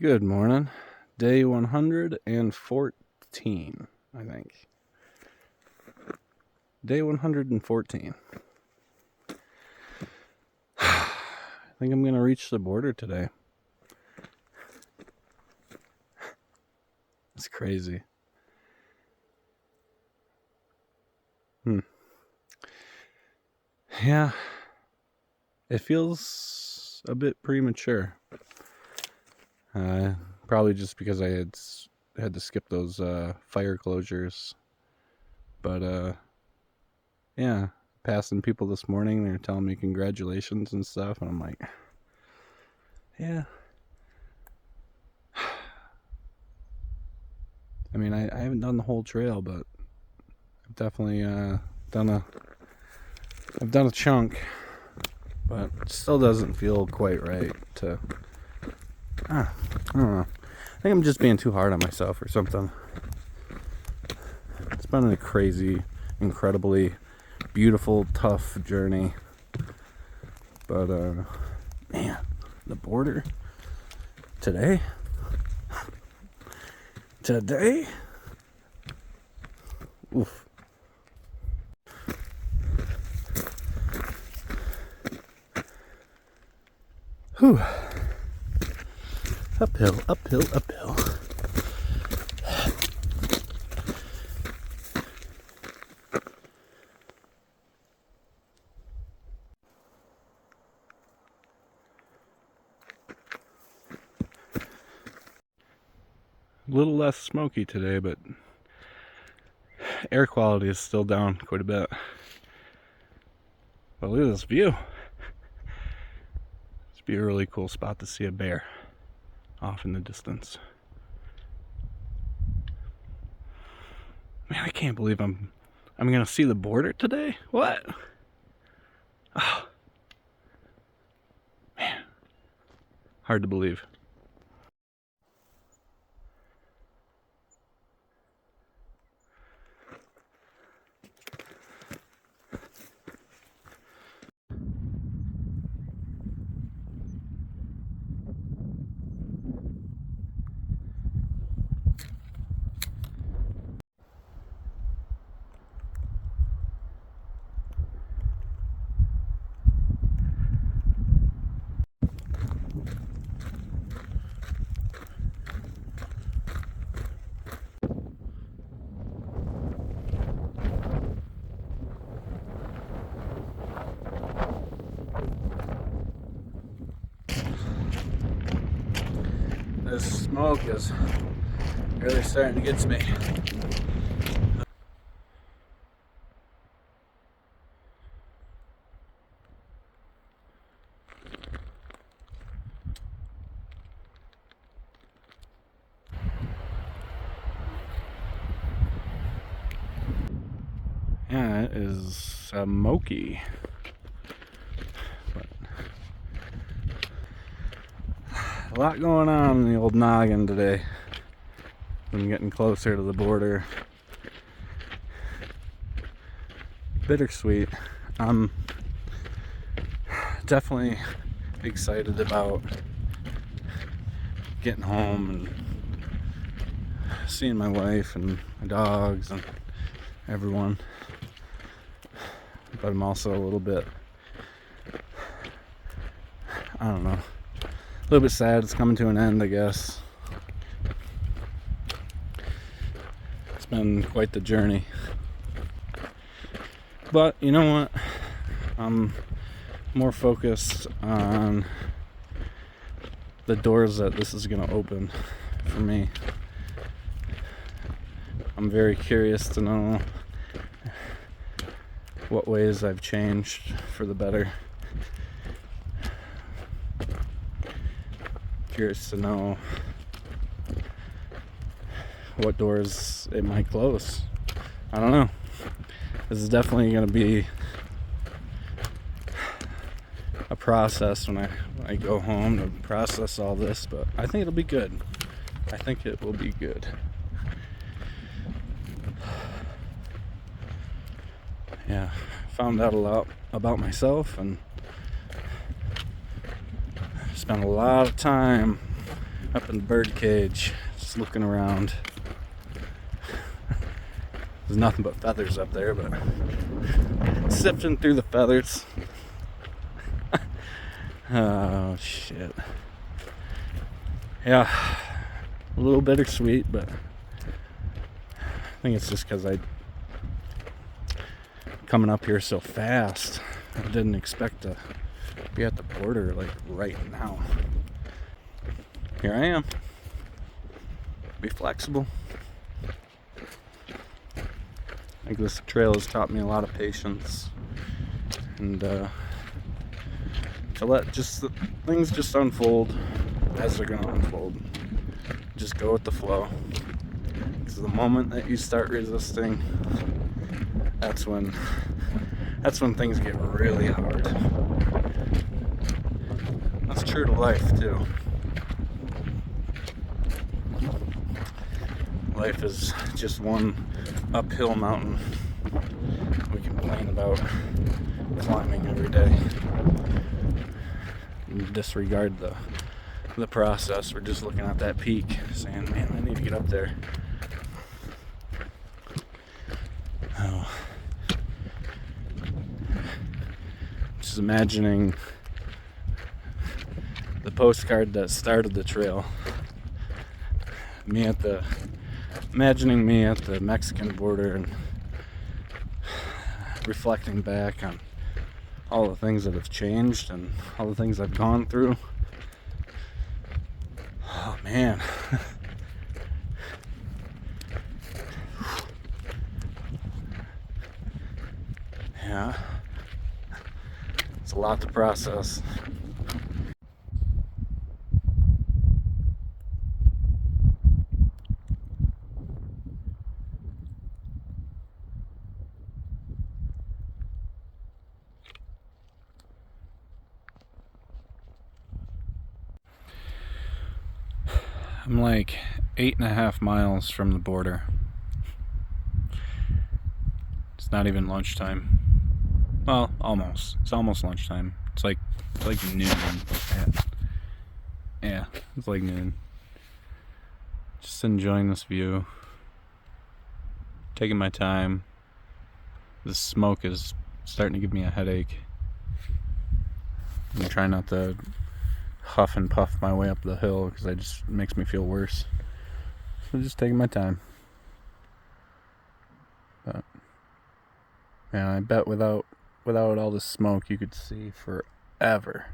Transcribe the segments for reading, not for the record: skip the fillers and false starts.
Good morning. Day 114, I think. Day 114. I think I'm going to reach the border today. It's crazy. Yeah. It feels a bit premature. Probably just because I had to skip those fire closures. But yeah, passing people this morning, they're telling me congratulations and stuff, and I'm like, yeah. I mean, I haven't done the whole trail, but I've definitely done a chunk, but it still doesn't feel quite right to. I don't know. I think I'm just being too hard on myself or something. It's been a crazy, incredibly beautiful, tough journey. But, man, the border today? Oof. Whew. Uphill. A little less smoky today, but air quality is still down quite a bit. But look at this view. This would be a really cool spot to see a bear off in the distance. Man, I can't believe I'm gonna see the border today. What? Oh, man, hard to believe. This smoke is really starting to get to me. Yeah, it is smoky. But a lot going on in the old noggin today. I'm getting closer to the border. Bittersweet. I'm definitely excited about getting home and seeing my wife and my dogs and everyone. But I'm also a little bit, I don't know, a little bit sad it's coming to an end, I guess. It's been quite the journey. But you know what? I'm more focused on the doors that this is going to open for me. I'm very curious to know what ways I've changed for the better. Curious to know what doors it might close. I don't know. This is definitely going to be a process when I go home to process all this, but I think it'll be good. I think it will be good. Yeah, found out a lot about myself and spent a lot of time up in the bird cage, just looking around. There's nothing but feathers up there, but sifting through the feathers. Oh shit. Yeah, a little bittersweet, but I think it's just because I coming up here so fast. I didn't expect to be at the border like right now. Here I am. Be flexible. I think this trail has taught me a lot of patience, and to let things just unfold as they're gonna unfold. Just go with the flow. Because the moment that you start resisting, that's when things get really hard. That's true to life too. Life is just one uphill mountain we complain about climbing every day. And disregard the process. We're just looking at that peak saying, man, I need to get up there. Oh. Just imagining the postcard that started the trail. Imagining me at the Mexican border and reflecting back on all the things that have changed and all the things I've gone through. Oh man. Yeah. It's a lot to process. I'm like 8.5 miles from the border. It's not even lunchtime. Well, almost. It's almost lunchtime. It's like noon. Yeah, it's like noon. Just enjoying this view. Taking my time. The smoke is starting to give me a headache. I'm trying not to huff and puff my way up the hill because it just makes me feel worse. So just taking my time. But man, I bet without all this smoke you could see forever.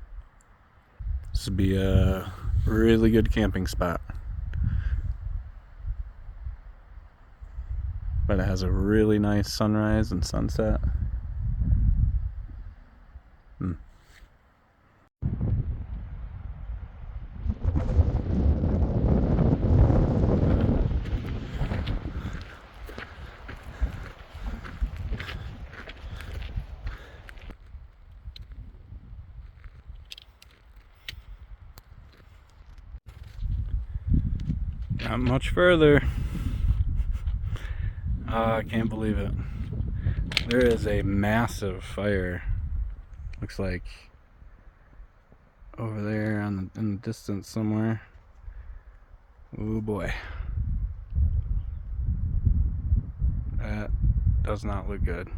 This would be a really good camping spot. But it has a really nice sunrise and sunset. Not much further. I can't believe it. There is a massive fire. Looks like over there in the distance somewhere. Oh boy. That does not look good.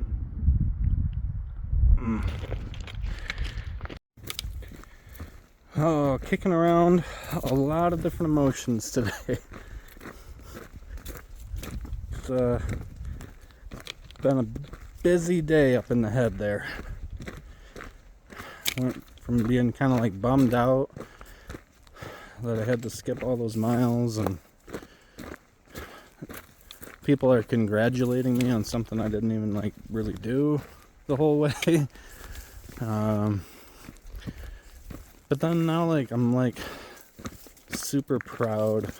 Oh, kicking around a lot of different emotions today. It's been a busy day up in the head there. Went from being kind of like bummed out that I had to skip all those miles, and people are congratulating me on something I didn't even like really do the whole way. But then now I'm like super proud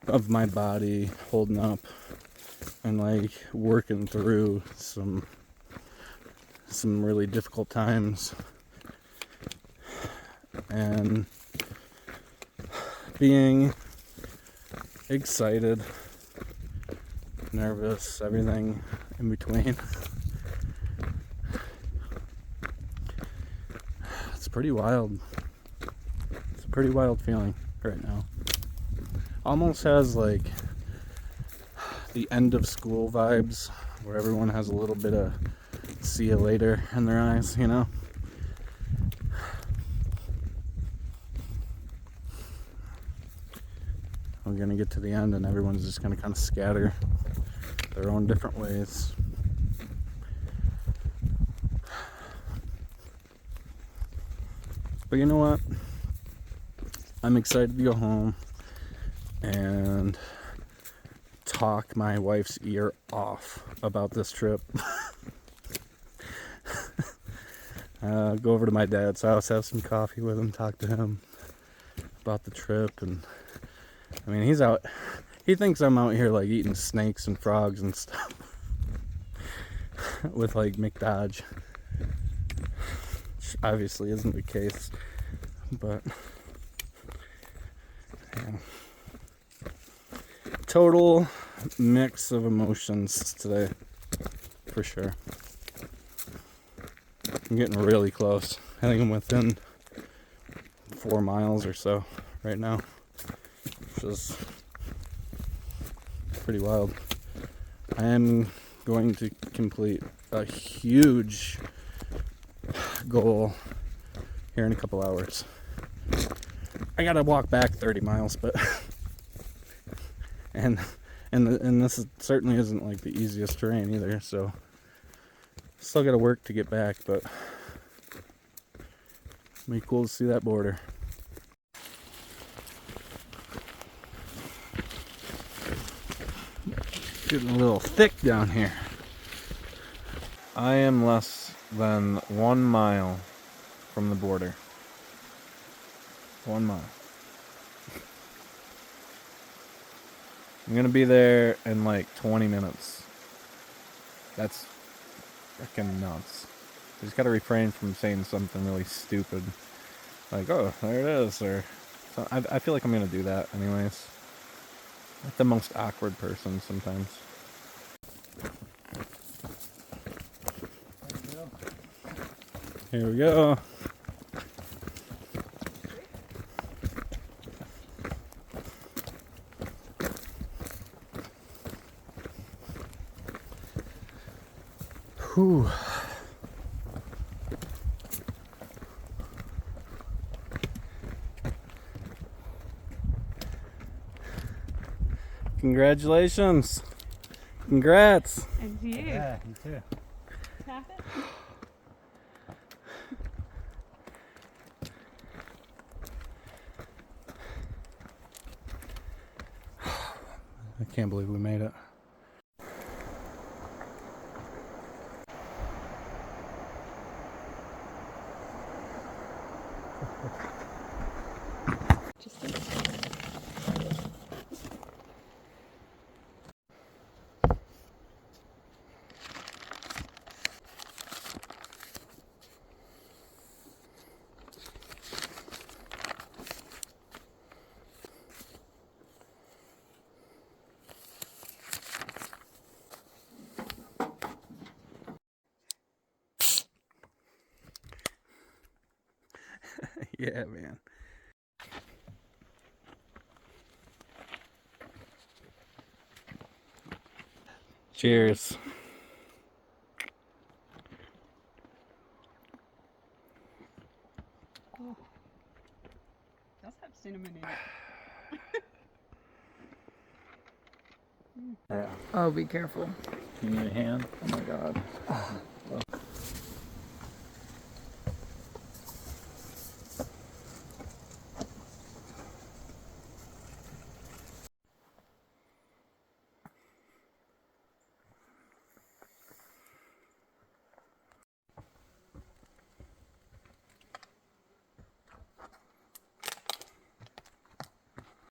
of my body holding up and like working through some really difficult times, and being excited, nervous, everything in between. It's pretty wild. It's a pretty wild feeling, right now. Almost has like the end of school vibes, where everyone has a little bit of see you later in their eyes, you know? We're gonna get to the end and everyone's just gonna kind of scatter their own different ways. But you know what? I'm excited to go home and talk my wife's ear off about this trip. Go over to my dad's house, have some coffee with him, talk to him about the trip. And I mean, he thinks I'm out here like eating snakes and frogs and stuff with like McDodge, which obviously isn't the case, but yeah. Total mix of emotions today, for sure. I'm getting really close. I think I'm within 4 miles or so right now, which is pretty wild. I am going to complete a huge goal here in a couple hours. I gotta walk back 30 miles, but and this certainly isn't like the easiest terrain either, so still gotta work to get back, but it'll be cool to see that border. Getting a little thick down here. I am less than 1 mile from the border. 1 mile. I'm gonna be there in like 20 minutes. That's freaking nuts. I just gotta refrain from saying something really stupid, like, oh, there it is, or I feel like I'm gonna do that anyways. Like the most awkward person sometimes. Here we go. Whew. Congratulations. Congrats. And to you. Yeah, you too. Tap it. I can't believe we made it. Yeah, man. Cheers. Oh. Does have cinnamon in it. Yeah. Oh, be careful. You need a hand? Oh my god.